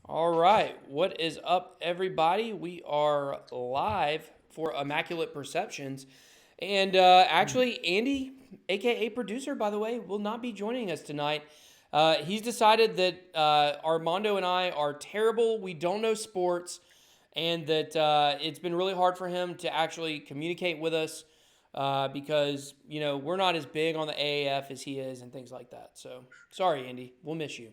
All right, what is up, everybody? We are live for Immaculate Perceptions. And actually, Andy, aka producer, by the way, will not be joining us tonight. He's decided that Armando and I are terrible. We don't know sports, and that it's been really hard for him to actually communicate with us because we're not as big on the AAF as he is and things like that. So sorry, Andy, we'll miss you.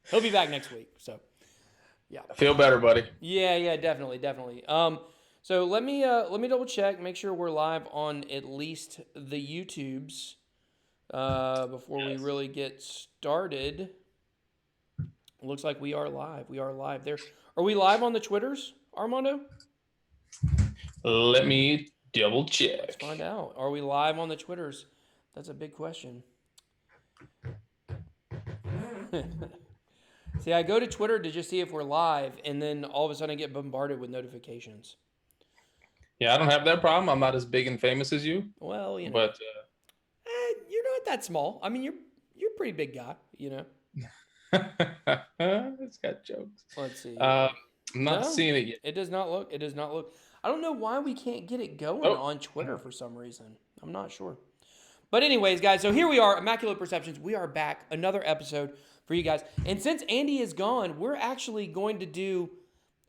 He'll be back next week. So yeah. I feel better, buddy. Yeah, definitely. So let me double check, make sure we're live on at least the YouTubes before we Yes. really get started. Looks like we are live. We are live there. Are we live on the Twitters, Armando? Let me double Let's check. find out. Are we live on the Twitters? That's a big question. See, I go to Twitter to just see if we're live, and then all of a sudden I get bombarded with notifications. Yeah, I don't have that problem. I'm not as big and famous as you, Well, but you're not that small. I mean, you're a pretty big guy, it's got jokes. Let's see. I'm not seeing it yet. It does not look. It does not look. I don't know why we can't get it going Oh, on Twitter for some reason. I'm not sure. But anyways, guys, so here we are, Immaculate Perceptions. We are back, another episode for you guys. And since Andy is gone, we're actually going to do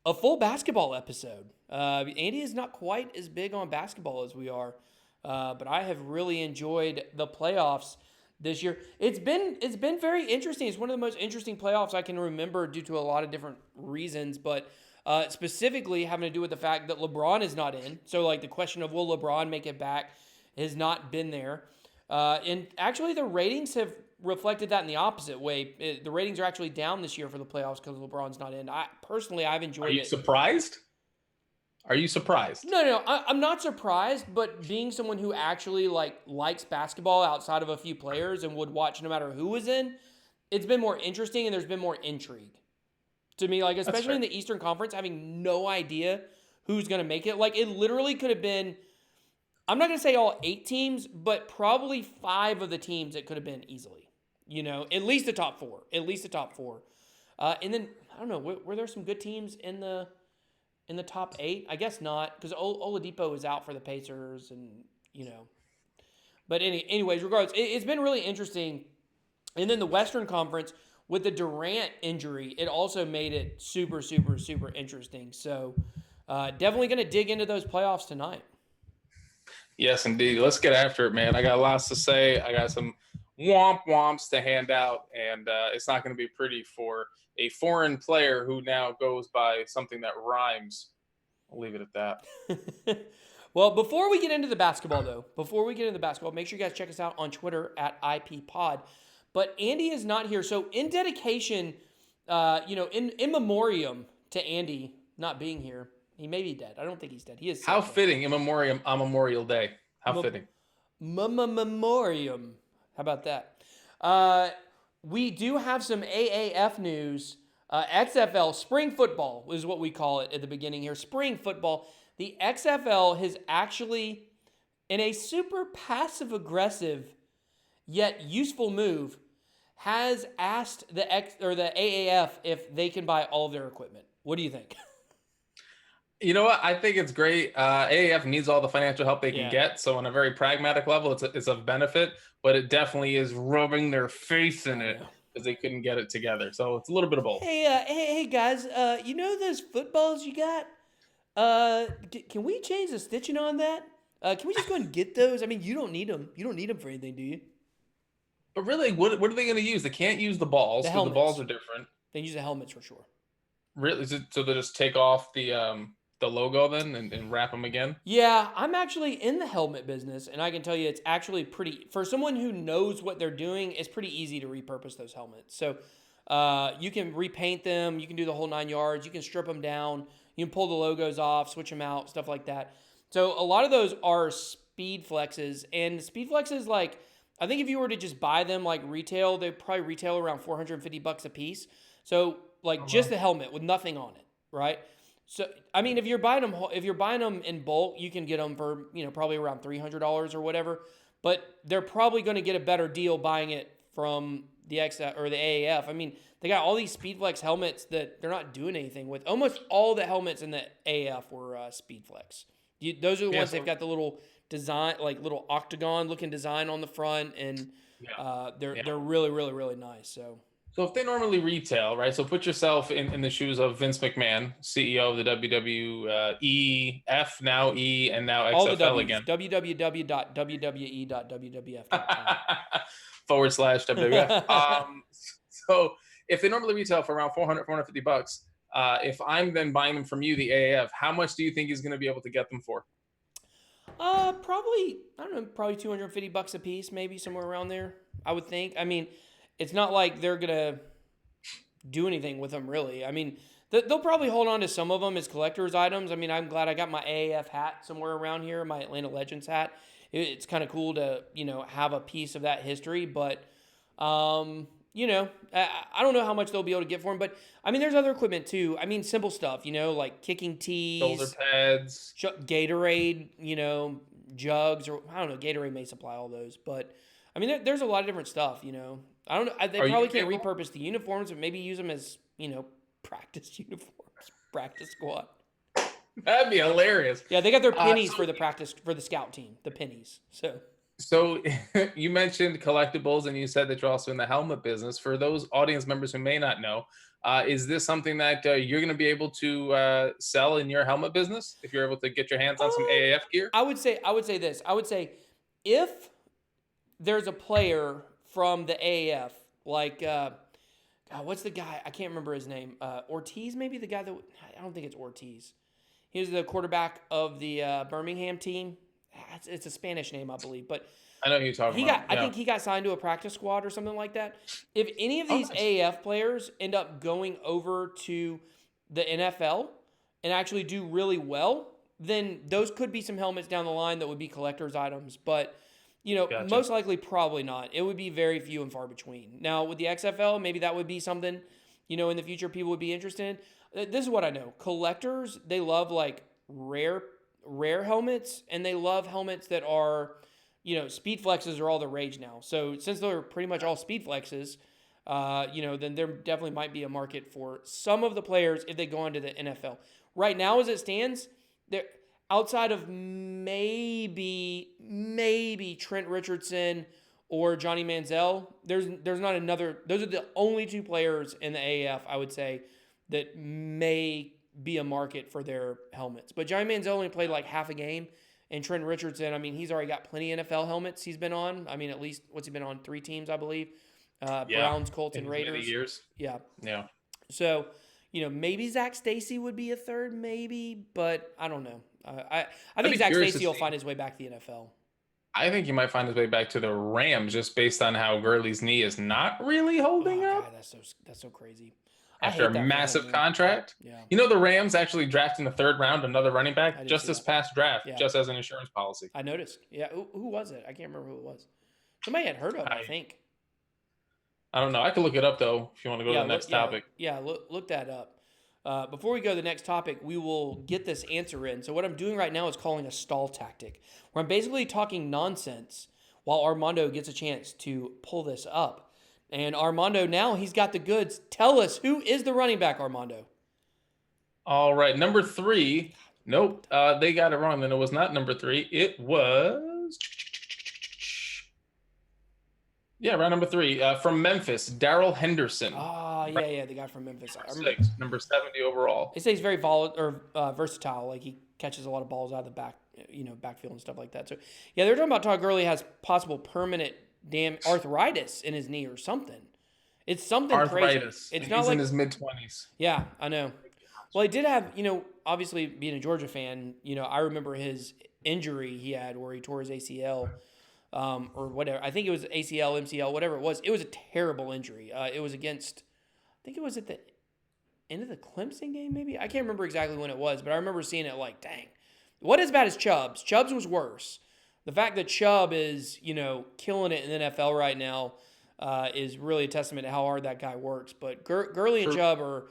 a full basketball episode. Andy is not quite as big on basketball as we are, but I have really enjoyed the playoffs this year. It's been very interesting. It's one of the most interesting playoffs I can remember due to a lot of different reasons, but specifically having to do with the fact that LeBron is not in. So like the question of will LeBron make it back has not been there. And actually the ratings have reflected that in the opposite way. The ratings are actually down this year for the playoffs because LeBron's not in. I've enjoyed it. Are you surprised? Are you surprised? No, I'm not surprised, but being someone who actually likes basketball outside of a few players and would watch no matter who was in, it's been more interesting and there's been more intrigue to me. Like especially in the Eastern Conference, having no idea who's going to make it. Like it literally could have been. I'm not going to say all 8 teams, but probably 5 of the teams it could have been easily. At least the top 4. At least the top 4. And then I don't know. Were there some good teams in the top 8? I guess not, because Oladipo is out for the Pacers, and But anyways, regardless, it's been really interesting. And then the Western Conference with the Durant injury, it also made it super, super, super interesting. So definitely going to dig into those playoffs tonight. Yes, indeed. Let's get after it, man. I got lots to say. I got some womps to hand out, and it's not going to be pretty for a foreign player who now goes by something that rhymes. I'll leave it at that. Well, before we get into the basketball, make sure you guys check us out on Twitter at IPPod. But Andy is not here. So in dedication, in memoriam to Andy not being here, he may be dead. I don't think he's dead. He is. How fitting in memoriam on Memorial Day. How fitting. Memoriam. How about that? We do have some AAF news. XFL, spring football is what we call it at the beginning here. Spring football. The XFL has actually, in a super passive-aggressive yet useful move, has asked the AAF if they can buy all of their equipment. What do you think? You know what? I think it's great. AAF needs all the financial help they can get. So on a very pragmatic level, it's of benefit, but it definitely is rubbing their face in it because they couldn't get it together. So it's a little bit of both. Hey guys, you know those footballs you got? Can we change the stitching on that? Can we just go and get those? I mean, you don't need them. You don't need them for anything, do you? But really, what are they going to use? They can't use the balls because the balls are different. They use the helmets for sure. Really? So they just take off the logo then and wrap them again? Yeah, I'm actually in the helmet business, and I can tell you it's actually pretty, for someone who knows what they're doing, it's pretty easy to repurpose those helmets. So you can repaint them, you can do the whole 9 yards, you can strip them down, you can pull the logos off, switch them out, stuff like that. So a lot of those are speed flexes, and speed flexes, like, I think if you were to just buy them like retail, they'd probably retail around $450 a piece. So like just the helmet with nothing on it, right? So I mean, if you're buying them in bulk, you can get them for probably around $300 or whatever. But they're probably going to get a better deal buying it from the or the AAF. I mean, they got all these Speedflex helmets that they're not doing anything with. Almost all the helmets in the AAF were Speedflex. Those are the ones they've got the little design, like little octagon looking design on the front, and they're really, really, really nice. So if they normally retail, right? So put yourself in the shoes of Vince McMahon, CEO of the WWEF, now E, and now XFL all the W's, again. www.wwe.wwf.com. / WWF. So if they normally retail for around $400, $450, if I'm then buying them from you, the AAF, how much do you think he's going to be able to get them for? Probably, I don't know, probably $250 a piece, maybe somewhere around there, I would think. I mean, it's not like they're going to do anything with them, really. I mean, they'll probably hold on to some of them as collector's items. I mean, I'm glad I got my AAF hat somewhere around here, my Atlanta Legends hat. It's kind of cool to, have a piece of that history. But, I don't know how much they'll be able to get for them. But, I mean, there's other equipment, too. I mean, simple stuff, like kicking tees. Shoulder pads. Gatorade, jugs. Or, I don't know, Gatorade may supply all those. But, I mean, there's a lot of different stuff, I don't know. They probably can't repurpose the uniforms, but maybe use them as, practice uniforms, practice squad. That'd be hilarious. Yeah, they got their pennies for the scout team, the pennies. So you mentioned collectibles, and you said that you're also in the helmet business. For those audience members who may not know, is this something that you're going to be able to sell in your helmet business if you're able to get your hands on some AAF gear? I would say this. I would say if there's a player from the AAF, like, God, what's the guy? I can't remember his name. Ortiz, maybe the guy that, I don't think it's Ortiz. He was the quarterback of the Birmingham team. It's a Spanish name, I believe. But I know who you're talking about. I think he got signed to a practice squad or something like that. If any of these AAF players end up going over to the NFL and actually do really well, then those could be some helmets down the line that would be collector's items. But gotcha. Most likely probably not. It would be very few and far between. Now, with the XFL, maybe that would be something, in the future people would be interested in. This is what I know. Collectors, they love, like, rare helmets, and they love helmets that are, speed flexes are all the rage now. So since they're pretty much all speed flexes, then there definitely might be a market for some of the players if they go into the NFL. Right now, as it stands, they're outside of maybe Trent Richardson or Johnny Manziel, there's not another. Those are the only two players in the AAF, I would say, that may be a market for their helmets. But Johnny Manziel only played like half a game, and Trent Richardson, I mean, he's already got plenty of NFL helmets he's been on. I mean, at least, what's he been on? 3 teams, I believe. Browns, Colts, and Raiders. Many years. Yeah. Yeah. So, maybe Zach Stacy would be a third, maybe, but I don't know. I think Zach Stacy will find his way back to the NFL. I think he might find his way back to the Rams just based on how Gurley's knee is not really holding up. God, that's so crazy. After a massive contract. Yeah. The Rams actually drafted in the 3rd round another running back just this past draft, just as an insurance policy. I noticed. Yeah. Who was it? I can't remember who it was. Somebody had heard of it, I think. I don't know. I could look it up, though, if you want to go to the next topic. Yeah, look that up. Before we go to the next topic, we will get this answer in. So what I'm doing right now is calling a stall tactic, where I'm basically talking nonsense while Armando gets a chance to pull this up. And Armando, now he's got the goods. Tell us, who is the running back, Armando? All right, number 3. Nope, they got it wrong. Then it was not number 3. It was... Yeah, round number 3. From Memphis, Darrell Henderson. Yeah, the guy from Memphis. Number 70 overall. They say he's very versatile. Like, he catches a lot of balls out of the backfield and stuff like that. So, yeah, they're talking about Todd Gurley has possible permanent arthritis in his knee or something. It's something arthritis. Crazy. It's not he's in his mid-20s. Yeah, I know. Well, he did have, obviously being a Georgia fan, I remember his injury he had where he tore his ACL. Or whatever. I think it was ACL, MCL, whatever it was. It was a terrible injury. It was against, I think it was at the end of the Clemson game, maybe? I can't remember exactly when it was, but I remember seeing it like, dang. What as bad as Chubb's? Chubb's was worse. The fact that Chubb is, killing it in the NFL right now is really a testament to how hard that guy works. But Gurley and Chubb are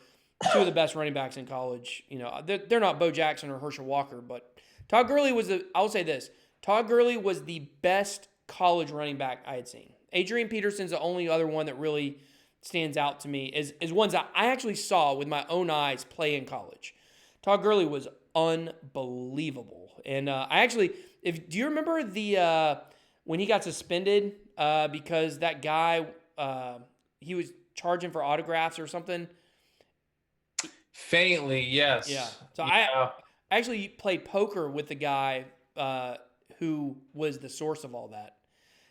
2 of the best running backs in college. They're not Bo Jackson or Herschel Walker, but Todd Gurley was I'll say this. Todd Gurley was the best college running back I had seen. Adrian Peterson's the only other one that really stands out to me is ones that I actually saw with my own eyes play in college. Todd Gurley was unbelievable. And do you remember when he got suspended because that guy, he was charging for autographs or something? Faintly, yes. Yeah. So Yeah. I actually played poker with the guy who was the source of all that.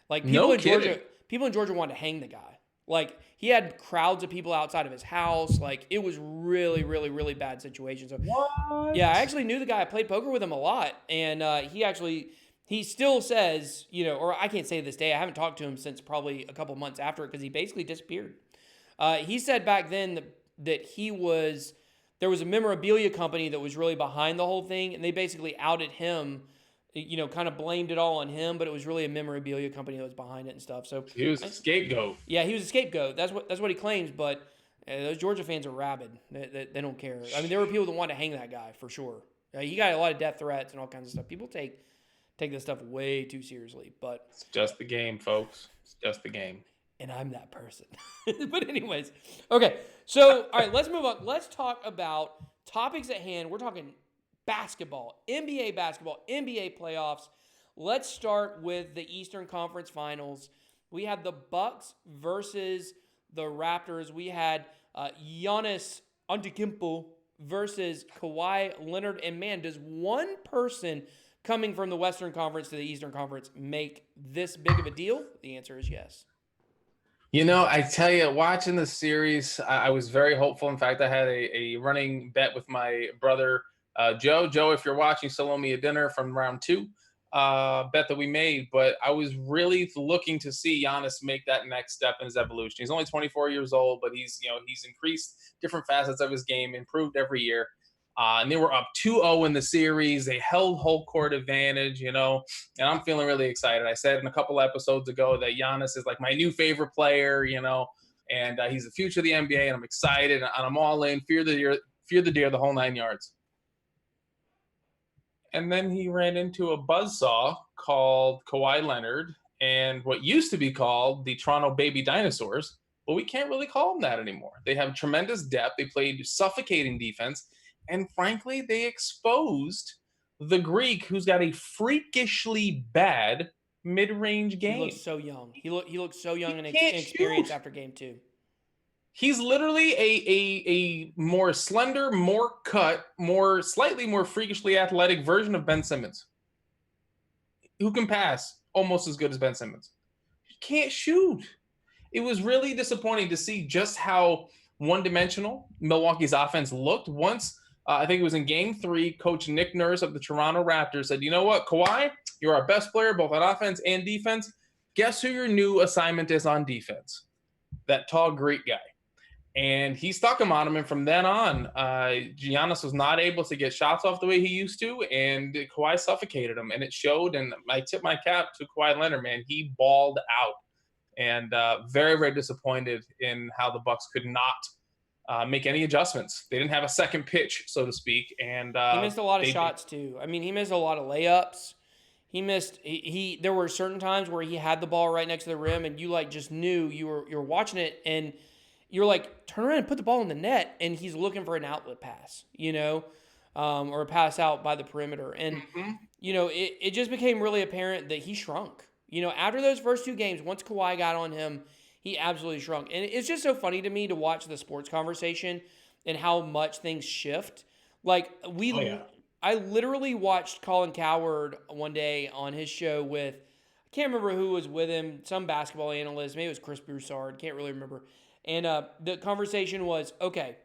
Like No kidding. People in Georgia wanted to hang the guy. Like he had crowds of people outside of his house. Like it was really, really, really bad situation. So What? yeah, I actually knew the guy. I played poker with him a lot, and he still says, or I can't say this day. I haven't talked to him since probably a couple months after it because he basically disappeared. He said back then that there was a memorabilia company that was really behind the whole thing, and they basically outed him. Kind of blamed it all on him, but it was really a memorabilia company that was behind it and stuff. So He was a scapegoat. yeah, he was a scapegoat. That's what he claims. But those Georgia fans are rabid. They don't care. I mean, there were people that wanted to hang that guy for sure. He got a lot of death threats and all kinds of stuff. People take this stuff way too seriously. But It's just the game, folks. It's just the game. and I'm that person. But anyways, okay. So all right, let's move on. Let's talk about topics at hand. We're talking basketball, NBA playoffs. Let's start with the Eastern Conference Finals. We had the Bucks versus the Raptors. We had Giannis Antetokounmpo versus Kawhi Leonard. And man, does one person coming from the Western Conference to the Eastern Conference make this big of a deal? The answer is yes. I tell you, watching the series, I was very hopeful. In fact, I had a running bet with my brother, Joe. Joe, if you're watching, still owe me a dinner from round 2 bet that we made. But I was really looking to see Giannis make that next step in his evolution. He's only 24 years old, but he's increased different facets of his game, improved every year. And they were up 2-0 in the series. They held whole court advantage, and I'm feeling really excited. I said in a couple episodes ago that Giannis is like my new favorite player, and he's the future of the NBA, and I'm excited, and I'm all in. Fear the deer, the whole 9 yards. And then he ran into a buzzsaw called Kawhi Leonard and what used to be called the Toronto Baby Dinosaurs, but we can't really call them that anymore. They have tremendous depth. They played suffocating defense. And frankly, they exposed the Greek, who's got a freakishly bad mid-range game. He looks so young. He looks so young and inexperienced after game 2. He's literally a more slender, more cut, slightly more freakishly athletic version of Ben Simmons, who can pass almost as good as Ben Simmons. He can't shoot. It was really disappointing to see just how one-dimensional Milwaukee's offense looked. Once, I think it was in Game 3, Coach Nick Nurse of the Toronto Raptors said, "You know what, Kawhi, you're our best player both on offense and defense. Guess who your new assignment is on defense? That tall Greek guy." And he stuck him on him, and from then on, Giannis was not able to get shots off the way he used to, and Kawhi suffocated him, and it showed. And I tip my cap to Kawhi Leonard, man. He balled out, and very, very disappointed in how the Bucks could not make any adjustments. They didn't have a second pitch, so to speak, and he missed a lot of shots too. I mean, he missed a lot of layups. He missed. There were certain times where he had the ball right next to the rim, and you just knew you were watching it, and you're like, turn around and put the ball in the net, and he's looking for an outlet pass, or a pass out by the perimeter. And, it just became really apparent that he shrunk. After those first 2 games, once Kawhi got on him, he absolutely shrunk. And it's just so funny to me to watch the sports conversation and how much things shift. I literally watched Colin Cowherd one day on his show with, I can't remember who was with him, some basketball analyst, maybe it was Chris Broussard, can't really remember. And the conversation was, okay,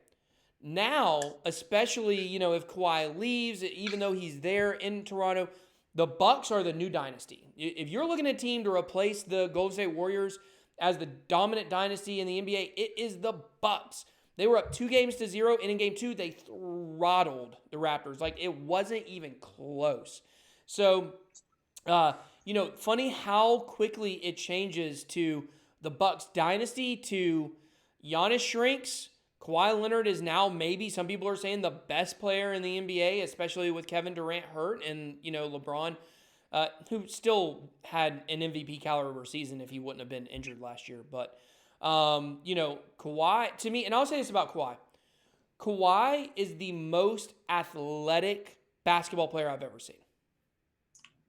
now, especially, if Kawhi leaves, even though he's there in Toronto, the Bucks are the new dynasty. If you're looking at a team to replace the Golden State Warriors as the dominant dynasty in the NBA, it is the Bucks. They were up 2-0, and in game 2, they throttled the Raptors. It wasn't even close. So, funny how quickly it changes to the Bucks dynasty to Giannis shrinks. Kawhi Leonard is now maybe, some people are saying, the best player in the NBA, especially with Kevin Durant hurt and, LeBron who still had an MVP caliber season if he wouldn't have been injured last year. But, Kawhi, to me, and I'll say this about Kawhi. Kawhi is the most athletic basketball player I've ever seen.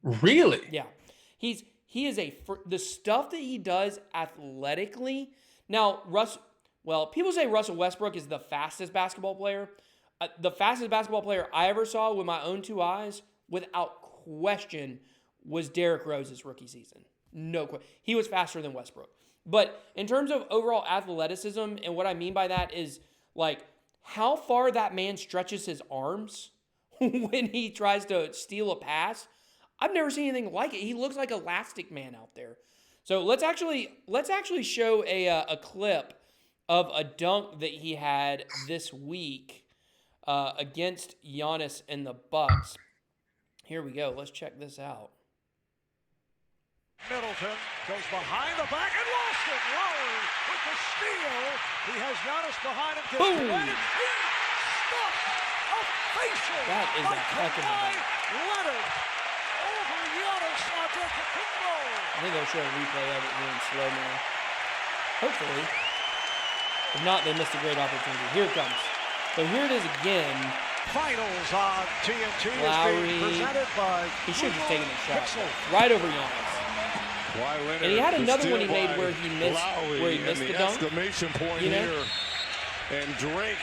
Really? Yeah. He is the stuff that he does athletically. Now, people say Russell Westbrook is the fastest basketball player. The fastest basketball player I ever saw with my own two eyes, without question, was Derrick Rose's rookie season. No question. He was faster than Westbrook. But in terms of overall athleticism, and what I mean by that is, like, how far that man stretches his arms when he tries to steal a pass, I've never seen anything like it. He looks like Elastic Man out there. So let's actually show a clip of a dunk that he had this week against Giannis and the Bucks. Here we go. Let's check this out. Middleton goes behind the back and lost it. Lowry with the steal. He has Giannis behind him. Boom! That is a heck of a dunk. Leonard over Giannis Antetokounmpo. I think they'll show a replay of it here in slow-mo. Hopefully. If not, they missed a great opportunity. Here it comes. So here it is again. Finals on TNT Lowry. is being presented by He should have taken a shot. Pixel. Right over Giannis. And he had another one he made where he missed the dunk. Exclamation point you know? here. And Drake.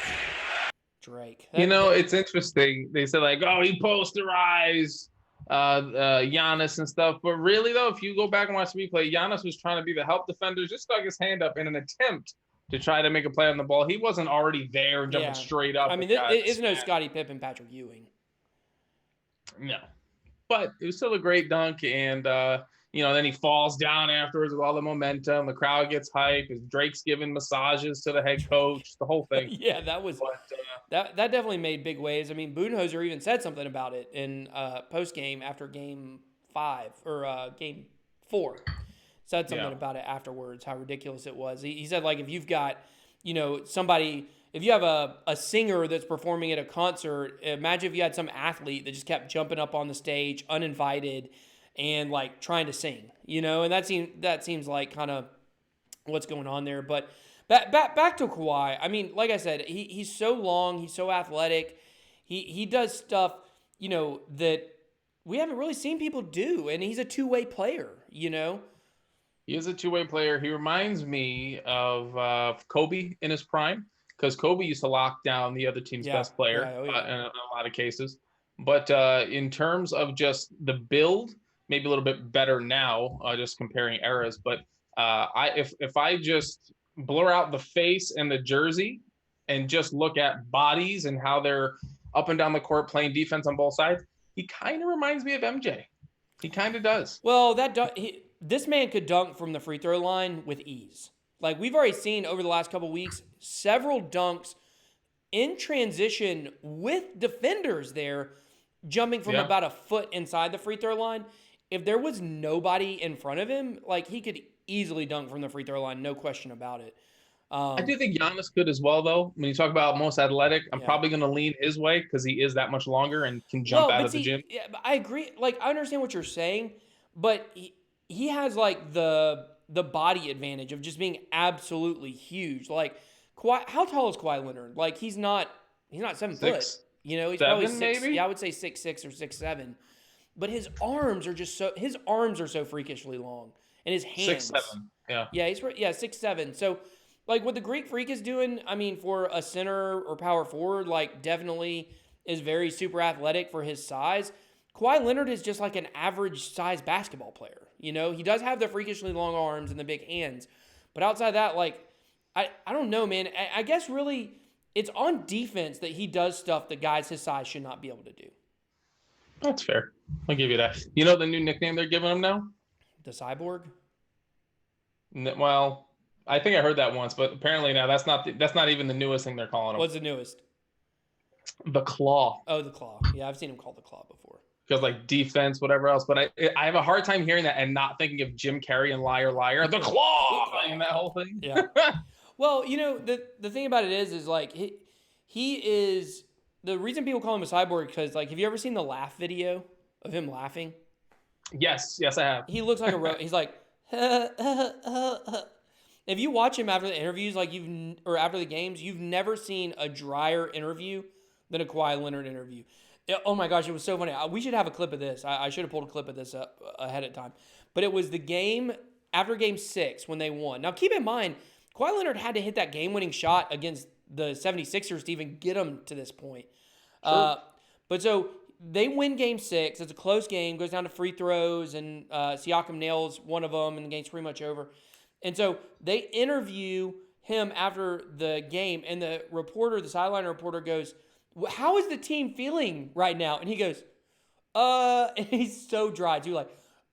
It's interesting. They said, like, oh, he posterized Giannis and stuff. But really, though, if you go back and watch the replay, Giannis was trying to be the help defender, just stuck his hand up in an attempt to try to make a play on the ball. He wasn't already there jumping straight up. I mean, it is no Scottie Pippen, Patrick Ewing. No. But it was still a great dunk. And, then he falls down afterwards with all the momentum. The crowd gets hype. Drake's giving massages to the head coach, the whole thing. Yeah, that was that definitely made big waves. I mean, Budenholzer even said something about it in post game after game 5 or game 4. Said something about it afterwards, how ridiculous it was. He said, like, if you've got, somebody, if you have a singer that's performing at a concert, imagine if you had some athlete that just kept jumping up on the stage uninvited and, like, trying to sing, and that seems like kind of what's going on there. But back to Kawhi. I mean, like I said, he's so long, he's so athletic. He does stuff, that we haven't really seen people do, and he's a two-way player, He is a two-way player. He reminds me of Kobe in his prime, because Kobe used to lock down the other team's best player in a lot of cases. But in terms of just the build, maybe a little bit better now, just comparing eras. But if I just blur out the face and the jersey and just look at bodies and how they're up and down the court playing defense on both sides, he kind of reminds me of MJ. He kind of does. Well, this man could dunk from the free throw line with ease. Like, we've already seen over the last couple weeks, several dunks in transition with defenders there, jumping from about a foot inside the free throw line. If there was nobody in front of him, like, he could easily dunk from the free throw line, no question about it. I do think Giannis could as well, though. When you talk about most athletic, I'm probably going to lean his way because he is that much longer and can jump out of the gym. Yeah, I agree. Like, I understand what you're saying, but he has, like, the body advantage of just being absolutely huge. Like, Kawhi, how tall is Kawhi Leonard? Like, he's not 7 foot. He's probably 6. Maybe? Yeah, I would say 6'6" or 6'7". But his arms are so freakishly long, and his hands 6'7". Yeah. Yeah, he's 6'7". So, like, what the Greek Freak is doing, I mean, for a center or power forward, like, definitely is very super athletic for his size. Kawhi Leonard is just like an average size basketball player. He does have the freakishly long arms and the big hands. But outside that, like, I don't know, man. I guess really it's on defense that he does stuff that guys his size should not be able to do. That's fair. I'll give you that. You know the new nickname they're giving him now? The Cyborg? Well, I think I heard that once, but apparently now that's not even the newest thing they're calling him. What's the newest? The Claw. Oh, the Claw. Yeah, I've seen him called the Claw before. Because, like, defense, whatever else. But I have a hard time hearing that and not thinking of Jim Carrey and Liar Liar. The Claw! And that whole thing. Yeah. Well, the thing about it is like, he is... The reason people call him a cyborg because, like, have you ever seen the laugh video of him laughing? Yes, I have. He looks like a he's like, if you watch him after the interviews, like or after the games, you've never seen a drier interview than a Kawhi Leonard interview. Oh my gosh, it was so funny. We should have a clip of this. I should have pulled a clip of this up ahead of time. But it was the game after Game 6 when they won. Now keep in mind, Kawhi Leonard had to hit that game-winning shot against the 76ers to even get them to this point. Sure. But so they win Game 6. It's a close game. Goes down to free throws, and Siakam nails one of them, and the game's pretty much over. And so they interview him after the game, and the sideline reporter goes, "How is the team feeling right now?" And he goes, and he's so dry too, like,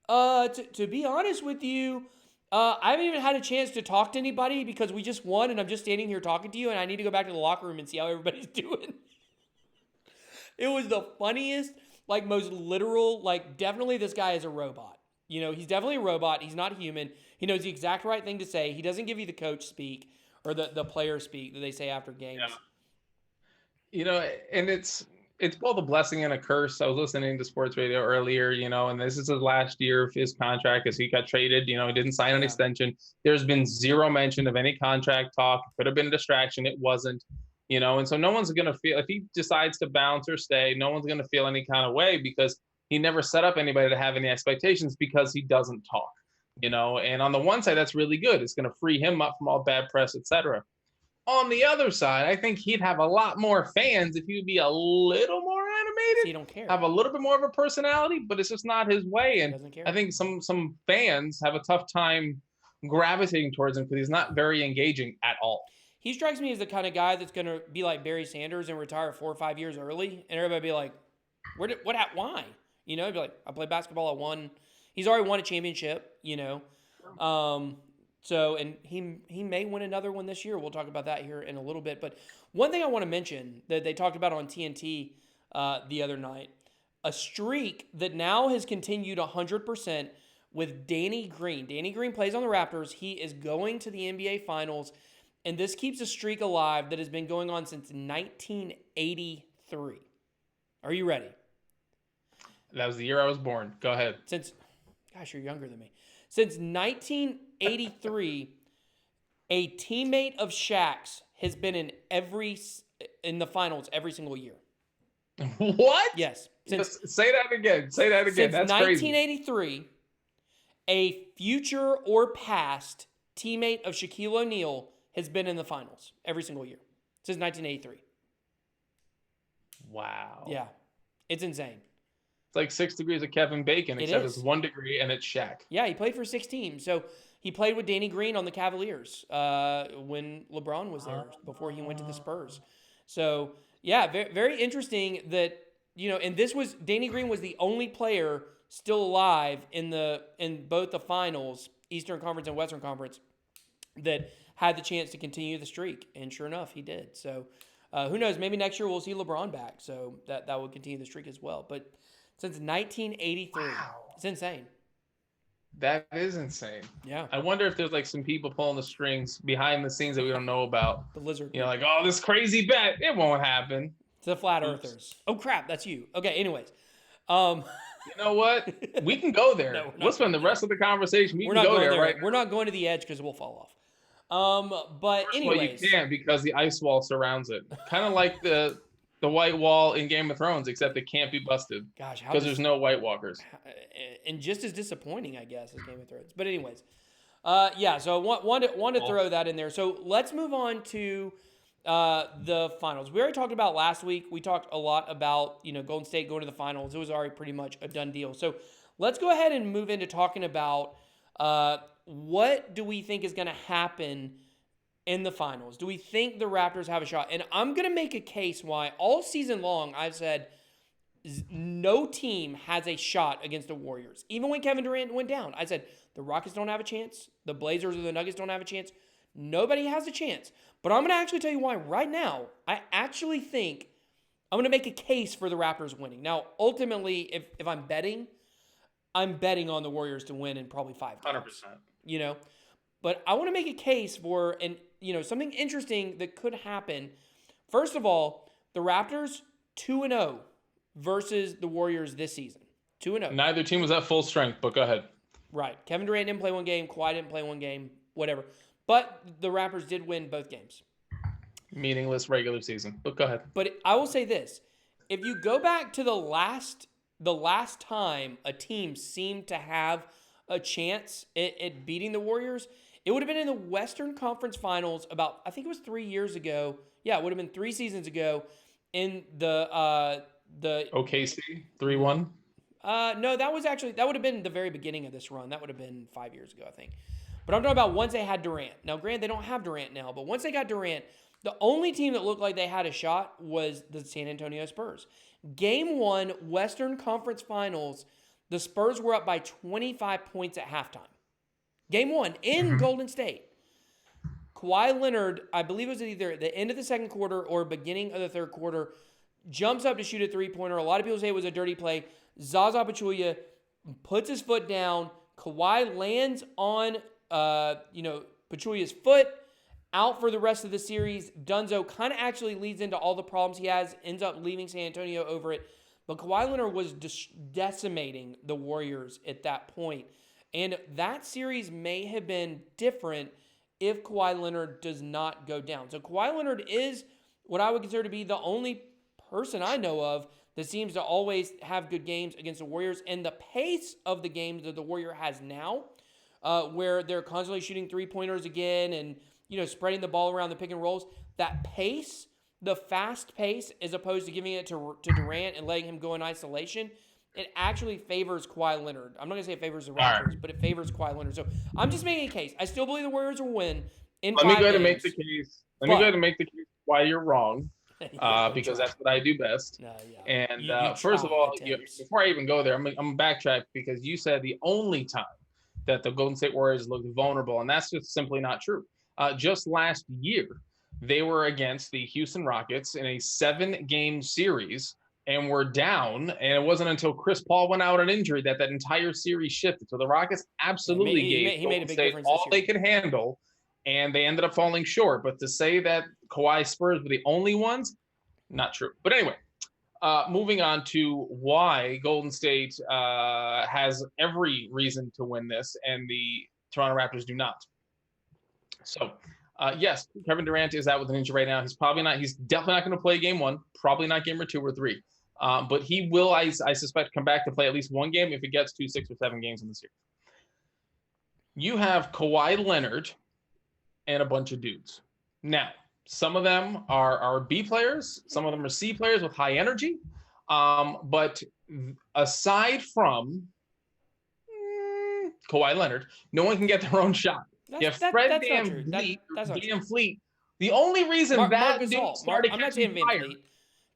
to be honest with you, I haven't even had a chance to talk to anybody because we just won, and I'm just standing here talking to you, and I need to go back to the locker room and see how everybody's doing. It was the funniest, like, most literal, like, definitely this guy is a robot. You know, he's definitely a robot. He's not human. He knows the exact right thing to say. He doesn't give you the coach speak or the player speak that they say after games. Yeah. You know, and it's both a blessing and a curse. I was listening to sports radio earlier, you know, and this is his last year of his contract as he got traded. You know, he didn't sign an extension. There's been zero mention of any contract talk. It could have been a distraction. It wasn't, you know, and so no one's going to feel, if he decides to bounce or stay, no one's going to feel any kind of way because he never set up anybody to have any expectations because he doesn't talk, you know, and on the one side, that's really good. It's going to free him up from all bad press, etc. On the other side, I think he'd have a lot more fans if he would be a little more animated. So you don't care. Have a little bit more of a personality, but it's just not his way. And Doesn't care. I think some fans have a tough time gravitating towards him because he's not very engaging at all. He strikes me as the kind of guy that's going to be like Barry Sanders and retire 4 or 5 years early, and everybody be like, why? You know, he'd be like, I played basketball, I won. He's already won a championship, you know. So, and he may win another one this year. We'll talk about that here in a little bit. But one thing I want to mention that they talked about on TNT the other night, a streak that now has continued 100% with Danny Green. Danny Green plays on the Raptors. He is going to the NBA Finals, and this keeps a streak alive that has been going on since 1983. Are you ready? That was the year I was born. Go ahead. Gosh, you're younger than me. Since 1983, a teammate of Shaq's has been in the finals every single year. What? Yes. Say that again. Say that again. Since That's crazy. 1983, a future or past teammate of Shaquille O'Neal has been in the finals every single year since 1983. Wow. Yeah. It's insane. It's like 6 degrees of Kevin Bacon, except it's 1 degree and it's Shaq. Yeah, he played for 6 teams. So he played with Danny Green on the Cavaliers when LeBron was there before he went to the Spurs. So, yeah, very, very interesting that, you know, and Danny Green was the only player still alive in both the finals, Eastern Conference and Western Conference, that had the chance to continue the streak. And sure enough, he did. So, who knows? Maybe next year we'll see LeBron back. So that would continue the streak as well. But since 1983. Wow. It's insane. That is insane. Yeah. I wonder if there's like some people pulling the strings behind the scenes that we don't know about. The lizard. You know, like, oh, this crazy bet. It won't happen. It's the flat earthers. Oh, crap. That's you. Okay, anyways. You know what? We can go there. No, we'll spend the rest of the conversation. We can go there, right? We're not going to the edge because we'll fall off. But anyways. Well, you can because the ice wall surrounds it. Kind of like the white wall in Game of Thrones, except it can't be busted. Gosh, because there's no White Walkers. And just as disappointing, I guess, as Game of Thrones. But anyways, yeah. So I want to throw that in there. So let's move on to the finals. We already talked about last week. We talked a lot about Golden State going to the finals. It was already pretty much a done deal. So let's go ahead and move into talking about what do we think is going to happen in the finals. Do we think the Raptors have a shot? And I'm going to make a case why all season long I've said no team has a shot against the Warriors. Even when Kevin Durant went down, I said the Rockets don't have a chance. The Blazers or the Nuggets don't have a chance. Nobody has a chance. But I'm going to actually tell you why right now. I actually think I'm going to make a case for the Raptors winning. Now, ultimately, if I'm betting on the Warriors to win in probably 5 games. 100%. But I want to make a case for something interesting that could happen. First of all, the Raptors 2-0 versus the Warriors this season. 2-0. Neither team was at full strength, but go ahead. Right. Kevin Durant didn't play one game. Kawhi didn't play one game. Whatever. But the Raptors did win both games. Meaningless regular season, but go ahead. But I will say this. If you go back to the last time a team seemed to have a chance at beating the Warriors, it would have been in the Western Conference Finals about, I think it was 3 years ago. Yeah, it would have been 3 seasons ago in the OKC 3-1. No, that would have been the very beginning of this run. That would have been 5 years ago, I think. But I'm talking about once they had Durant. Now, granted, they don't have Durant now, but once they got Durant, the only team that looked like they had a shot was the San Antonio Spurs. Game 1, Western Conference Finals, the Spurs were up by 25 points at halftime. Game 1 in Golden State. Kawhi Leonard, I believe it was either the end of the second quarter or beginning of the third quarter, jumps up to shoot a three-pointer. A lot of people say it was a dirty play. Zaza Pachulia puts his foot down. Kawhi lands on Pachulia's foot. Out for the rest of the series. Dunzo kind of actually leads into all the problems he has, ends up leaving San Antonio over it. But Kawhi Leonard was decimating the Warriors at that point. And that series may have been different if Kawhi Leonard does not go down. So Kawhi Leonard is what I would consider to be the only person I know of that seems to always have good games against the Warriors. And the pace of the games that the Warrior has now, where they're constantly shooting three-pointers again and spreading the ball around the pick and rolls, that pace, the fast pace, as opposed to giving it to Durant and letting him go in isolation, it actually favors Kawhi Leonard. I'm not going to say it favors the Raptors, but it favors Kawhi Leonard. So I'm just making a case. I still believe the Warriors will win in 5 games. Let me go ahead and make the case. Let me go ahead and make the case why you're wrong, because that's what I do best. Yeah. And first of all, before I even go there, I'm going to backtrack because you said the only time that the Golden State Warriors looked vulnerable, and that's just simply not true. Just last year, they were against the Houston Rockets in a 7-game series and were down. And it wasn't until Chris Paul went out on injury that entire series shifted. So the Rockets absolutely gave Golden State all they could handle, and they ended up falling short. But to say that Kawhi Spurs were the only ones, not true. But anyway, moving on to why Golden State has every reason to win this and the Toronto Raptors do not. So, yes, Kevin Durant is out with an injury right now. He's definitely not going to play game 1, probably not game 2 or 3. But he will, I suspect, come back to play at least one game if it gets to 6 or 7 games in the series. You have Kawhi Leonard and a bunch of dudes. Now, some of them are B players. Some of them are C players with high energy. But aside from Kawhi Leonard, no one can get their own shot. Fred VanVleet. The only reason Marc Gasol started catching fire.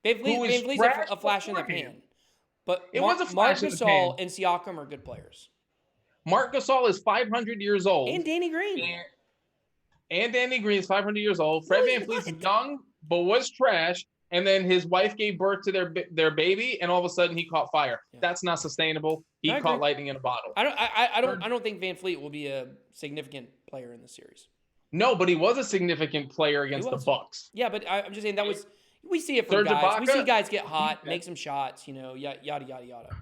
VanVleet's a flash in the pan. But Marc Gasol and Siakam are good players. Marc Gasol is 500 years old. And Danny Green. And Danny Green is 500 years old. Fred VanVleet's young, but was trash. And then his wife gave birth to their baby, and all of a sudden he caught fire. Yeah. That's not sustainable. He caught lightning in a bottle. I don't think VanVleet will be a significant player in the series. No, but he was a significant player against the Bucks. Yeah, but I'm just saying we see it from guys. We see guys get hot, make some shots, yada yada yada.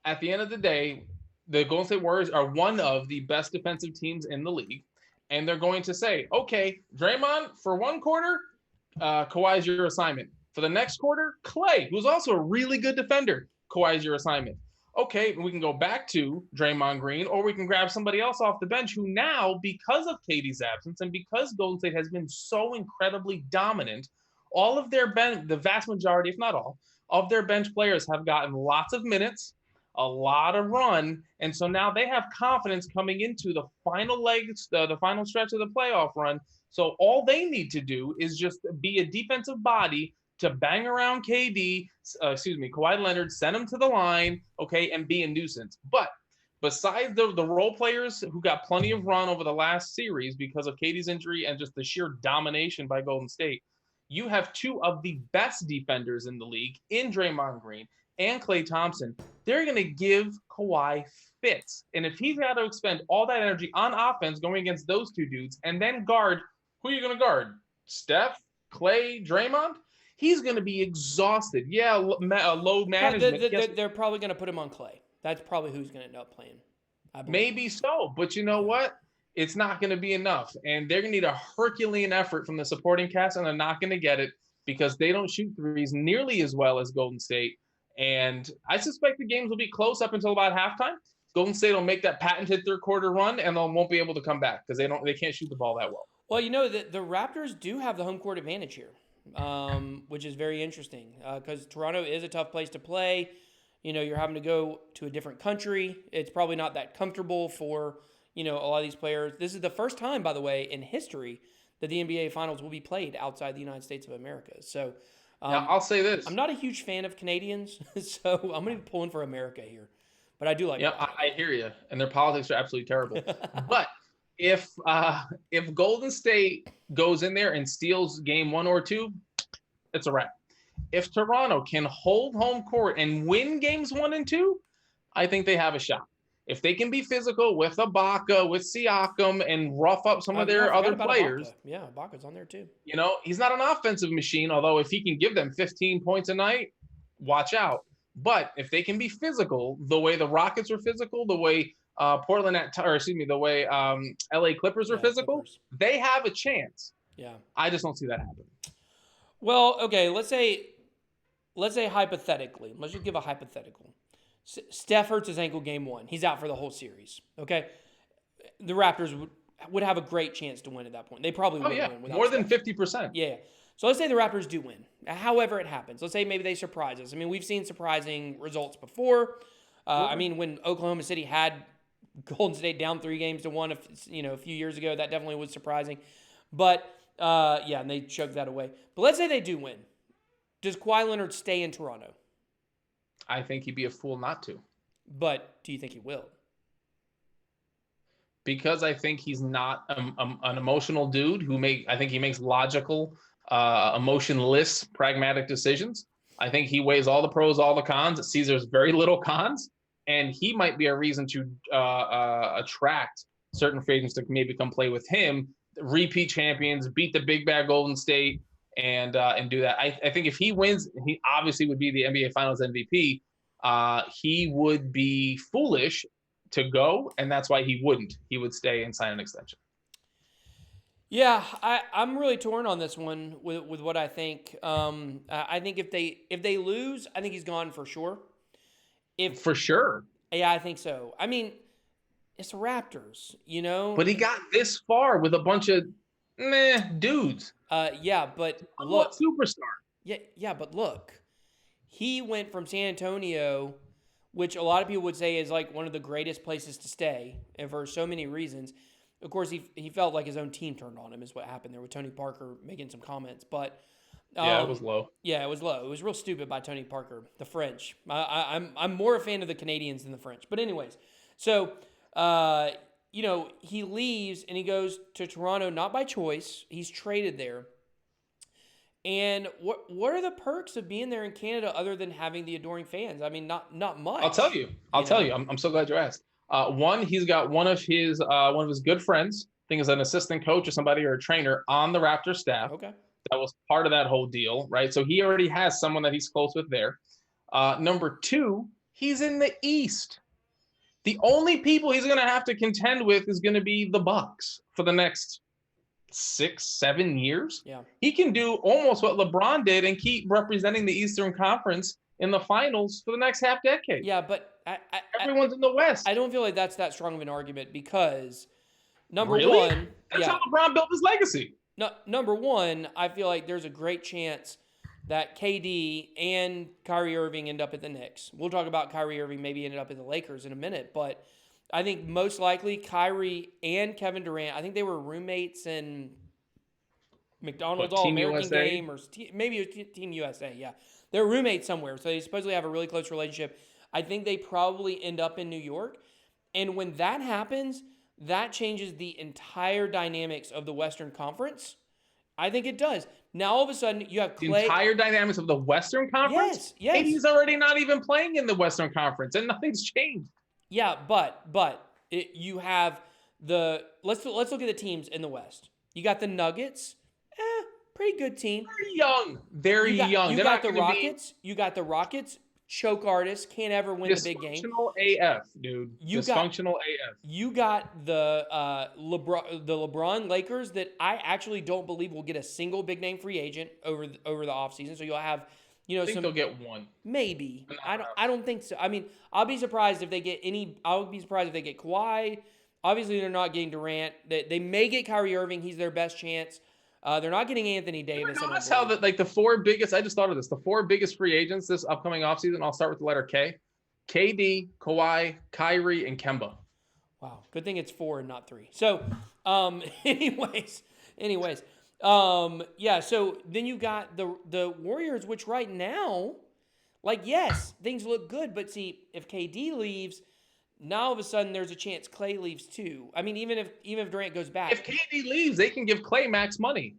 At the end of the day, the Golden State Warriors are one of the best defensive teams in the league, and they're going to say, okay, Draymond, for one quarter, Kawhi's your assignment. For the next quarter, Klay, who's also a really good defender, Kawhi's your assignment. Okay, we can go back to Draymond Green, or we can grab somebody else off the bench who now, because of KD's absence and because Golden State has been so incredibly dominant, all of their the vast majority, if not all, of their bench players have gotten lots of minutes, a lot of run, and so now they have confidence coming into the final legs, the final stretch of the playoff run. So all they need to do is just be a defensive body to bang around Kawhi Leonard, send him to the line, okay, and be a nuisance. But besides the role players who got plenty of run over the last series because of KD's injury and just the sheer domination by Golden State, you have two of the best defenders in the league in Draymond Green and Klay Thompson. They're going to give Kawhi fits. And if he's got to expend all that energy on offense going against those two dudes and then guard, who are you going to guard? Steph, Klay, Draymond? He's going to be exhausted. Yeah, load management. They're probably going to put him on Klay. That's probably who's going to end up playing. I believe. Maybe so, but you know what? It's not going to be enough, and they're going to need a Herculean effort from the supporting cast, and they're not going to get it because they don't shoot threes nearly as well as Golden State. And I suspect the games will be close up until about halftime. Golden State will make that patented third quarter run, and they won't be able to come back because they can't shoot the ball that well. Well, you know, the Raptors do have the home court advantage here, which is very interesting because Toronto is a tough place to play. You know, you're having to go to a different country. It's probably not that comfortable for, you know, a lot of these players. This is the first time, by the way, in history that the NBA Finals will be played outside the United States of America. So now, I'll say this. I'm not a huge fan of Canadians, so I'm going to be pulling for America here. But I do like Yeah, I hear you. And their politics are absolutely terrible. But if Golden State goes in there and steals game 1 or 2, it's a wrap. If Toronto can hold home court and win games 1 and 2, I think they have a shot. If they can be physical with Ibaka, with Siakam, and rough up some of their other players. Ibaka. Yeah, Ibaka's on there too. You know, he's not an offensive machine, although if he can give them 15 points a night, watch out. But if they can be physical, the way the Rockets are physical, the way the way LA Clippers are physical, they have a chance. Yeah. I just don't see that happen. Well, okay, let's say hypothetically. Let's just give a hypothetical. Steph hurts his ankle game 1. He's out for the whole series. Okay? The Raptors would have a great chance to win at that point. They probably would win without more Steph. than 50%. Yeah. So let's say the Raptors do win. However it happens. Let's say maybe they surprise us. I mean, we've seen surprising results before. I mean, when Oklahoma City had Golden State down 3-1 a few years ago, that definitely was surprising. But and they choked that away. But let's say they do win. Does Kawhi Leonard stay in Toronto? I think he'd be a fool not to. But do you think he will? Because I think he's not an emotional dude I think he makes logical, emotionless, pragmatic decisions. I think he weighs all the pros, all the cons. It sees there's very little cons, and he might be a reason to attract certain free agents to maybe come play with him, repeat champions, beat the big bad Golden State, and do that. I think if he wins, he obviously would be the NBA Finals MVP. He would be foolish to go, and that's why he wouldn't. He would stay and sign an extension. Yeah, I'm really torn on this one with what I think. I think if they lose, I think he's gone for sure. For sure. Yeah, I think so. I mean, it's Raptors, you know. But he got this far with a bunch of dudes. Yeah, but look, superstar. Yeah, but look, he went from San Antonio, which a lot of people would say is like one of the greatest places to stay, and for so many reasons. Of course, he felt like his own team turned on him, is what happened there with Tony Parker making some comments. But it was low. Yeah, it was low. It was real stupid by Tony Parker, the French. I'm more a fan of the Canadians than the French. But anyways, so he leaves and he goes to Toronto not by choice. He's traded there. And what are the perks of being there in Canada other than having the adoring fans? I mean, not much. I'll tell you. I'm so glad you asked. One, he's got one of his good friends, I think is an assistant coach or somebody or a trainer on the Raptors staff. Okay. That was part of that whole deal, right? So he already has someone that he's close with there. Number 2, he's in the East. The only people he's going to have to contend with is going to be the Bucks for the next 6-7 years. Yeah. He can do almost what LeBron did and keep representing the Eastern Conference in the finals for the next half decade. Yeah, but everyone's in the West. I don't feel like that's that strong of an argument because number really? one, that's how LeBron built his legacy. No, number one, I feel like there's a great chance that KD and Kyrie Irving end up at the Knicks. We'll talk about Kyrie Irving maybe ended up in the Lakers in a minute, but I think most likely Kyrie and Kevin Durant, I think they were roommates in McDonald's All-American game or maybe it was Team USA, yeah. They're roommates somewhere, so they supposedly have a really close relationship. I think they probably end up in New York, and when that happens, that changes the entire dynamics of the Western Conference. I think it does. Now, all of a sudden, you have Clay. The entire dynamics of the Western Conference? Yes. He's already not even playing in the Western Conference, and nothing's changed. Yeah, but you have the let's look at the teams in the West. You got the Nuggets, pretty good team. Very young, very young. You got the Rockets. You got the Rockets, choke artist, can't ever win the big game. Dysfunctional AF, dude. Dysfunctional AF. You got the LeBron Lakers that I actually don't believe will get a single big name free agent over the offseason. So you'll have, I think they'll get one. Maybe. I don't think so. I mean, I'll be surprised if they get Kawhi. Obviously, they're not getting Durant. They may get Kyrie Irving. He's their best chance. They're not getting Anthony Davis. That's how the four biggest. I just thought of this. The four biggest free agents this upcoming offseason. I'll start with the letter K: KD, Kawhi, Kyrie, and Kemba. Wow, good thing it's 4 and not 3. So, anyways, yeah. So then you got the Warriors, which right now, like, yes, things look good, but see, if KD leaves, now all of a sudden there's a chance Clay leaves too. I mean, even if Durant goes back, if KD leaves, they can give Clay max money.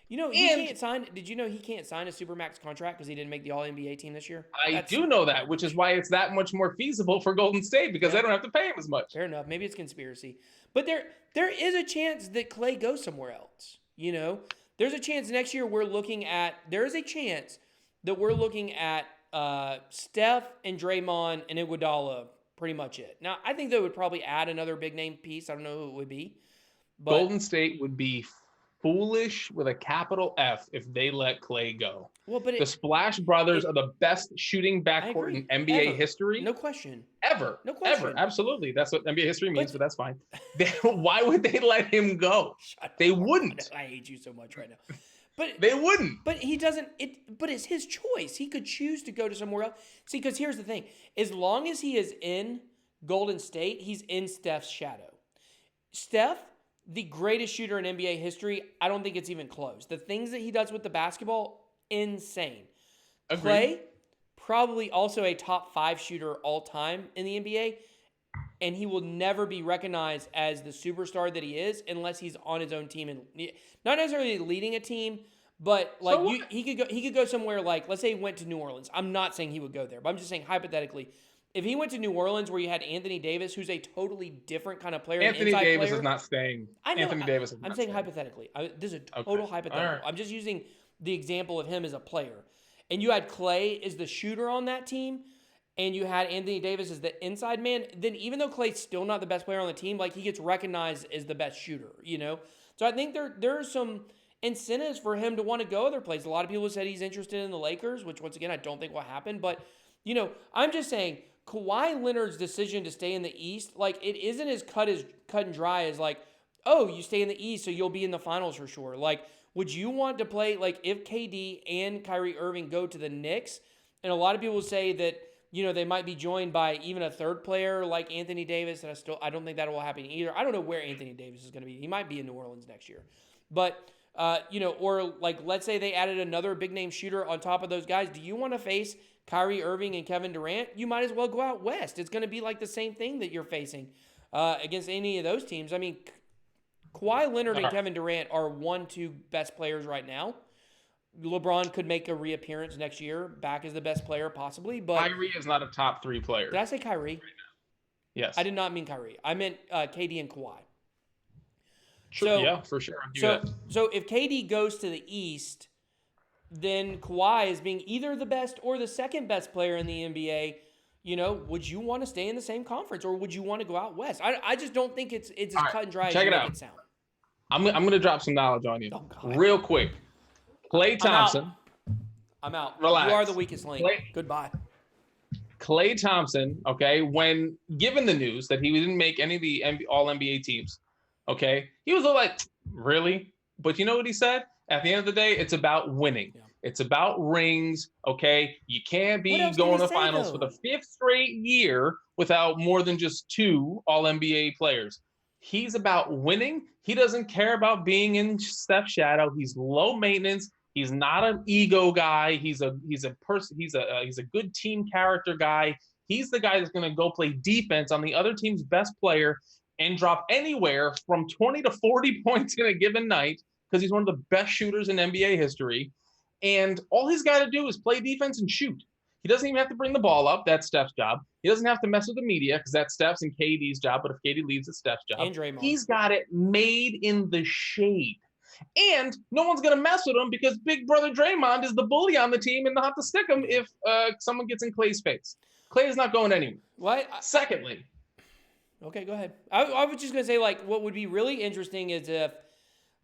He can't sign. Did you know he can't sign a supermax contract because he didn't make the All NBA team this year? I do know that, which is why it's that much more feasible for Golden State because they don't have to pay him as much. Fair enough. Maybe it's conspiracy, but there is a chance that Clay goes somewhere else. There's a chance next year there is a chance that we're looking at Steph and Draymond and Iguodala. Pretty much it. Now, I think they would probably add another big name piece. I don't know who it would be. But Golden State would be foolish with a capital F if they let Clay go. Well, but the Splash Brothers are the best shooting backcourt in NBA history. No question. Ever. No question. Ever. Absolutely. That's what NBA history means, but that's fine. Why would they let him go? They wouldn't. I hate you so much right now. But they wouldn't. But he doesn't. But it's his choice. He could choose to go to somewhere else. See, because here's the thing: as long as he is in Golden State, he's in Steph's shadow. Steph, the greatest shooter in NBA history. I don't think it's even close. The things that he does with the basketball, insane. Agreed. Clay, probably also a top 5 shooter all time in the NBA. And he will never be recognized as the superstar that he is unless he's on his own team and not necessarily leading a team, but like he could go somewhere like, let's say he went to New Orleans. I'm not saying he would go there, but I'm just saying hypothetically, if he went to New Orleans where you had Anthony Davis, who's a totally different kind of player, Anthony Davis is not staying. I know. Anthony Davis is not I'm saying staying. hypothetically. This is a total hypothetical. Right. I'm just using the example of him as a player. And you had Clay as the shooter on that team, and you had Anthony Davis as the inside man, then even though Clay's still not the best player on the team, like, he gets recognized as the best shooter, So I think there are some incentives for him to want to go other places. A lot of people said he's interested in the Lakers, which, once again, I don't think will happen. But, I'm just saying, Kawhi Leonard's decision to stay in the East, like, it isn't as cut and dry as, like, oh, you stay in the East, so you'll be in the finals for sure. Like, would you want to play, like, if KD and Kyrie Irving go to the Knicks, and a lot of people say that, they might be joined by even a third player like Anthony Davis, and I don't think that will happen either. I don't know where Anthony Davis is going to be. He might be in New Orleans next year. But, or like, let's say they added another big name shooter on top of those guys. Do you want to face Kyrie Irving and Kevin Durant? You might as well go out west. It's going to be like the same thing that you're facing against any of those teams. I mean, Kawhi Leonard and Kevin Durant are 1-2 best players right now. LeBron could make a reappearance next year, back as the best player possibly. But Kyrie is not a top 3 player. Did I say Kyrie? Yes. I did not mean Kyrie. I meant KD and Kawhi. Sure, So, yeah, for sure. So if KD goes to the East, then Kawhi is being either the best or the second best player in the NBA. Would you want to stay in the same conference, or would you want to go out west? I just don't think it's as cut and dry as you make it sound. I'm going to drop some knowledge on you real quick. Klay Thompson. I'm out. Relax. You are the weakest link. Goodbye. Klay Thompson, okay, when given the news that he didn't make any of the All-NBA teams, okay, he was like, really? But you know what he said? At the end of the day, it's about winning. Yeah. It's about rings, okay? You can't be going to finals for the 5th straight year without more than just 2 All-NBA players. He's about winning. He doesn't care about being in Steph's shadow. He's low maintenance. He's not an ego guy. He's a person. He's a good team character guy. He's the guy that's going to go play defense on the other team's best player and drop anywhere from 20 to 40 points in a given night because he's one of the best shooters in NBA history. And all he's got to do is play defense and shoot. He doesn't even have to bring the ball up. That's Steph's job. He doesn't have to mess with the media because that's Steph's and KD's job. But if KD leaves, it's Steph's job. And Draymond. He's got it made in the shade. And no one's going to mess with him because big brother Draymond is the bully on the team and they'll have to stick him if someone gets in Clay's face. Clay is not going anywhere. What? Secondly. Okay, go ahead. I was just going to say, like, what would be really interesting is if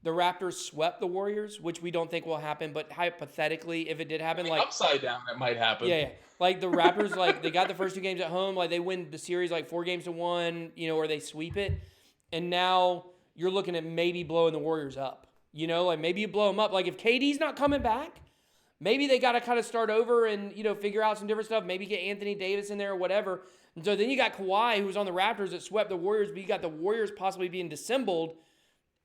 the Raptors swept the Warriors, which we don't think will happen, but hypothetically, if it did happen, like upside down, that might happen. Yeah. Like the Raptors, like they got the first 2 games at home, like they win the series like 4-1, or they sweep it, and now you're looking at maybe blowing the Warriors up. Like maybe you blow them up. Like if KD's not coming back, maybe they got to kind of start over and figure out some different stuff. Maybe get Anthony Davis in there or whatever. And so then you got Kawhi, who was on the Raptors that swept the Warriors, but you got the Warriors possibly being dissembled.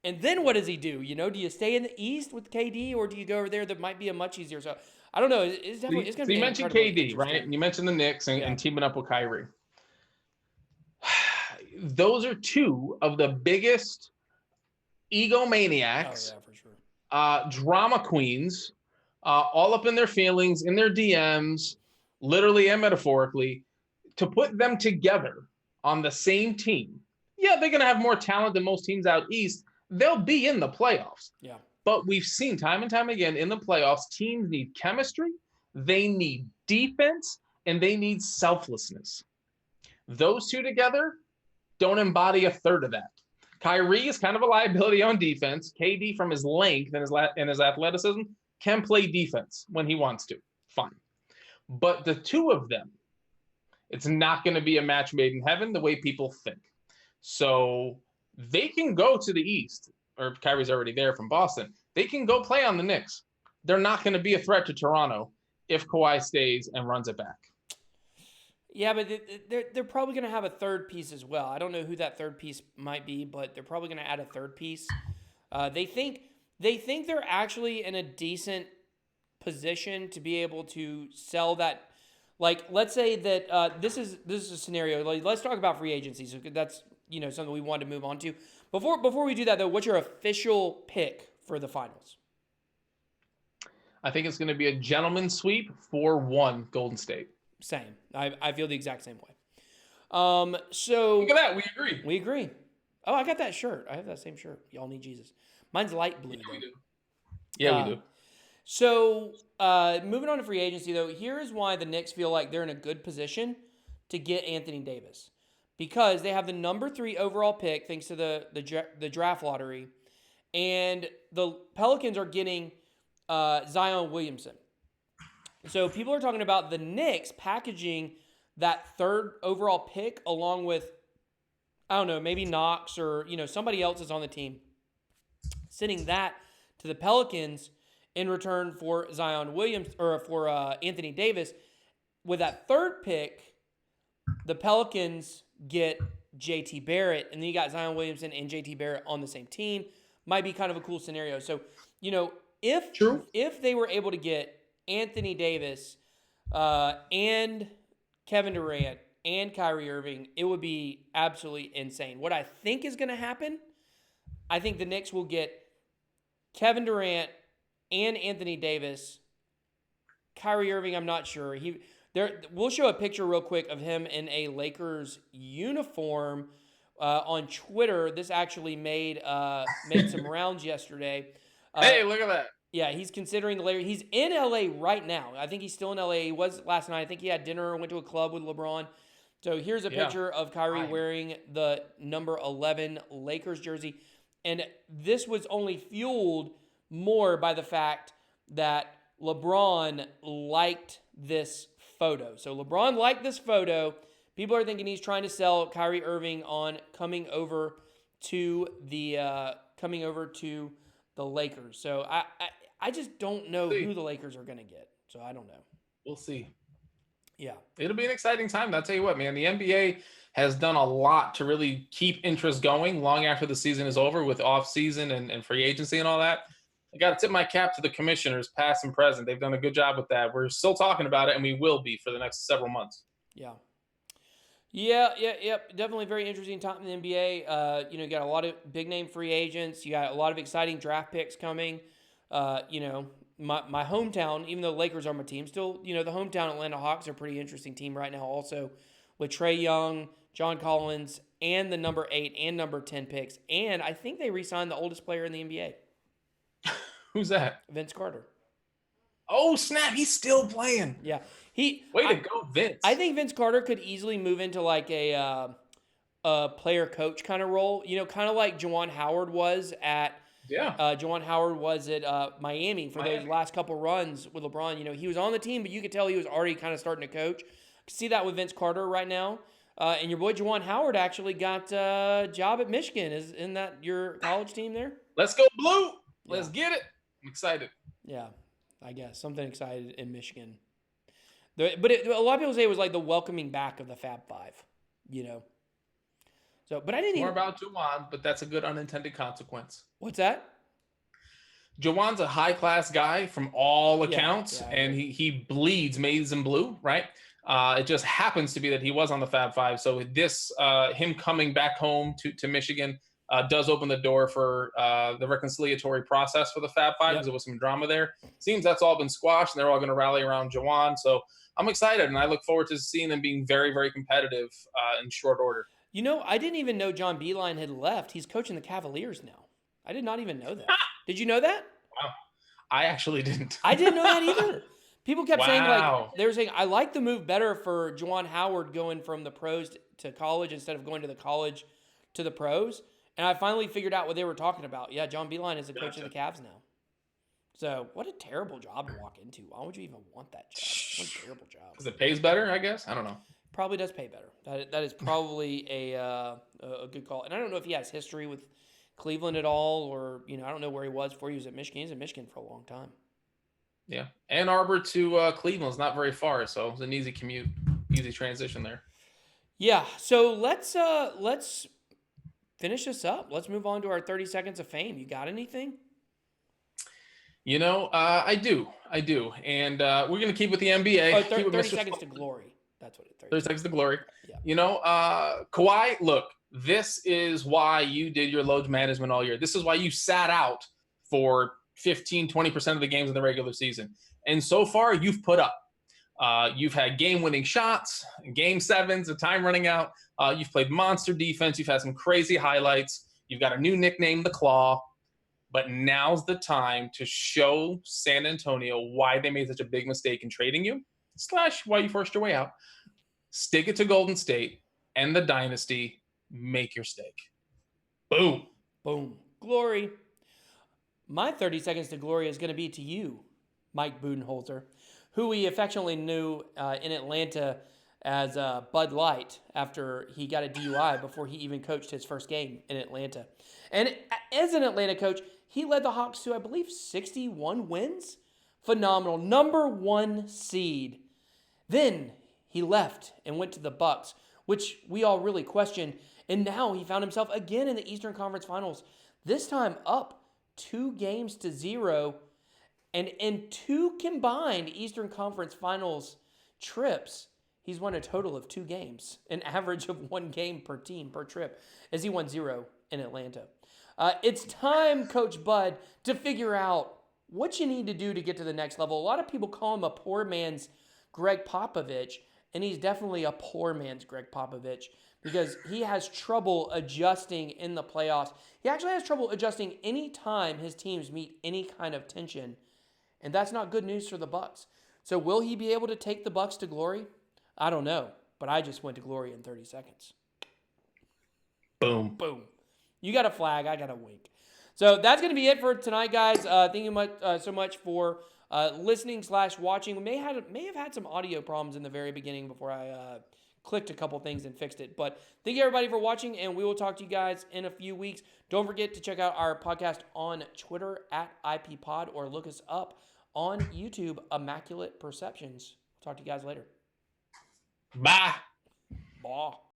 And then what does he do? Do you stay in the East with KD or do you go over there that might be a much easier? So I don't know. It's definitely it's going to be. You mentioned KD, right? And you mentioned the Knicks and teaming up with Kyrie. Those are 2 of the biggest egomaniacs, for sure. Drama queens, all up in their feelings, in their DMs, literally and metaphorically. To put them together on the same team, they're going to have more talent than most teams out East. They'll be in the playoffs. Yeah. But we've seen time and time again in the playoffs, teams need chemistry, they need defense, and they need selflessness. Those 2 together don't embody a third of that. Kyrie is kind of a liability on defense. KD, from his length and his athleticism, can play defense when he wants to. Fine. But the 2 of them, it's not going to be a match made in heaven the way people think. So they can go to the East, or Kyrie's already there from Boston. They can go play on the Knicks. They're not going to be a threat to Toronto if Kawhi stays and runs it back. Yeah, but they're probably going to have a third piece as well. I don't know who that third piece might be, but they're probably going to add a third piece. They think they're actually in a decent position to be able to sell that. Like, let's say that this is a scenario. Like, let's talk about free agency. So that's something we wanted to move on to. Before we do that, though, what's your official pick for the finals? I think it's going to be a gentleman's sweep 4-1 Golden State. Same. I feel the exact same way. So look at that. We agree. We agree. Oh, I got that shirt. I have that same shirt. Y'all need Jesus. Mine's light blue. Yeah, we do. Yeah, we do. So, moving on to free agency, though, here's why the Knicks feel like they're in a good position to get Anthony Davis. Because they have the number 3 overall pick, thanks to the draft lottery, and the Pelicans are getting Zion Williamson. So, people are talking about the Knicks packaging that 3rd overall pick along with, I don't know, maybe Knox or, somebody else is on the team, sending that to the Pelicans in return for Zion Williams or for Anthony Davis. With that 3rd pick, the Pelicans get JT Barrett, and then you got Zion Williamson and JT Barrett on the same team. Might be kind of a cool scenario. So, if they were able to get Anthony Davis and Kevin Durant and Kyrie Irving, it would be absolutely insane. What I think is going to happen, I think the Knicks will get Kevin Durant and Anthony Davis. Kyrie Irving, I'm not sure. We'll show a picture real quick of him in a Lakers uniform on Twitter. This actually made some rounds yesterday. Hey, look at that. Yeah, he's considering the Lakers. He's in LA right now. I think he's still in LA. He was last night. I think he had dinner, went to a club with LeBron. So here's a picture of Kyrie wearing the number 11 Lakers jersey. And this was only fueled more by the fact that LeBron liked this photo. So LeBron liked this photo. People are thinking he's trying to sell Kyrie Irving on coming over to the Lakers. So I just don't know who the Lakers are going to get. So I don't know. We'll see. Yeah. It'll be an exciting time. I'll tell you what, man, the NBA has done a lot to really keep interest going long after the season is over with off season and free agency and all that. I got to tip my cap to the commissioners, past and present. They've done a good job with that. We're still talking about it, and we will be for the next several months. Yeah. Yeah. Definitely very interesting time in the NBA. You got a lot of big-name free agents. You got a lot of exciting draft picks coming. My hometown, even though Lakers are my team, still, the hometown Atlanta Hawks are a pretty interesting team right now also with Trae Young, John Collins, and the number 8 and number 10 picks. And I think they re-signed the oldest player in the NBA. Who's that? Vince Carter. Oh, snap. He's still playing. Yeah. Way to go, Vince. I think Vince Carter could easily move into like a player coach kind of role, kind of like Juwan Howard was at Miami for those last couple runs with LeBron. He was on the team, but you could tell he was already kind of starting to coach. See that with Vince Carter right now. And your boy Juwan Howard actually got a job at Michigan. Isn't that your college team there? Let's go blue. Let's get it. I'm excited. Yeah, I guess. Something excited in Michigan. A lot of people say it was like the welcoming back of the Fab Five, So, but I didn't More about Juwan, but that's a good unintended consequence. What's that? Juwan's a high-class guy from all accounts, and he bleeds maize and blue, right? It just happens to be that he was on the Fab Five. So this, him coming back home to Michigan does open the door for the reconciliatory process for the Fab Five because there was some drama there. Seems that's all been squashed, and they're all going to rally around Juwan. So I'm excited, and I look forward to seeing them being very, very competitive in short order. I didn't even know John Beilein had left. He's coaching the Cavaliers now. I did not even know that. Did you know that? Wow. I actually didn't. I didn't know that either. People kept saying, they were saying, I like the move better for Juwan Howard going from the pros to college instead of going to the college to the pros. And I finally figured out what they were talking about. Yeah, John Beilein is the coach of the Cavs now. So what a terrible job to walk into. Why would you even want that job? What a terrible job. Because it pays better, I guess. I don't know. Probably does pay better. That is probably a good call. And I don't know if he has history with Cleveland at all, or I don't know where he was before he was at Michigan. He was at Michigan for a long time. Yeah, Ann Arbor to Cleveland is not very far, so it was an easy commute, easy transition there. Yeah, so let's finish this up. Let's move on to our 30 seconds of fame. You got anything? I do, and we're gonna keep with the NBA. Oh, 30 seconds to glory. That's what it is. 30 seconds to glory. Yeah. Kawhi, look, this is why you did your load management all year. This is why you sat out for 15, 20% of the games in the regular season. And so far, you've put up. You've had game-winning shots, game sevens, the time running out. You've played monster defense. You've had some crazy highlights. You've got a new nickname, the Claw. But now's the time to show San Antonio why they made such a big mistake in trading you, / why you forced your way out. Stick it to Golden State, end the dynasty, make your stake. Boom. Boom. Glory. My 30 seconds to glory is going to be to you, Mike Budenholzer, who we affectionately knew in Atlanta as Bud Light after he got a DUI before he even coached his first game in Atlanta. And as an Atlanta coach, he led the Hawks to, I believe, 61 wins. Phenomenal. Number 1 seed. Then he left and went to the Bucks, which we all really questioned. And now he found himself again in the Eastern Conference Finals, this time up 2-0. And in 2 combined Eastern Conference Finals trips, he's won a total of 2 games, an average of 1 game per team per trip, as he won 0 in Atlanta. It's time, Coach Bud, to figure out what you need to do to get to the next level. A lot of people call him a poor man's Greg Popovich, and he's definitely a poor man's Greg Popovich because he has trouble adjusting in the playoffs. He actually has trouble adjusting any time his teams meet any kind of tension, and that's not good news for the Bucks. So will he be able to take the Bucks to glory? I don't know, but I just went to glory in 30 seconds. Boom. Boom. You got a flag, I got a wink. So that's going to be it for tonight, guys. Thank you so much for listening / watching. We may have had some audio problems in the very beginning before I clicked a couple things and fixed it. But thank you, everybody, for watching, and we will talk to you guys in a few weeks. Don't forget to check out our podcast on Twitter @IPPod or look us up on YouTube, Immaculate Perceptions. Talk to you guys later. Bye. Bye.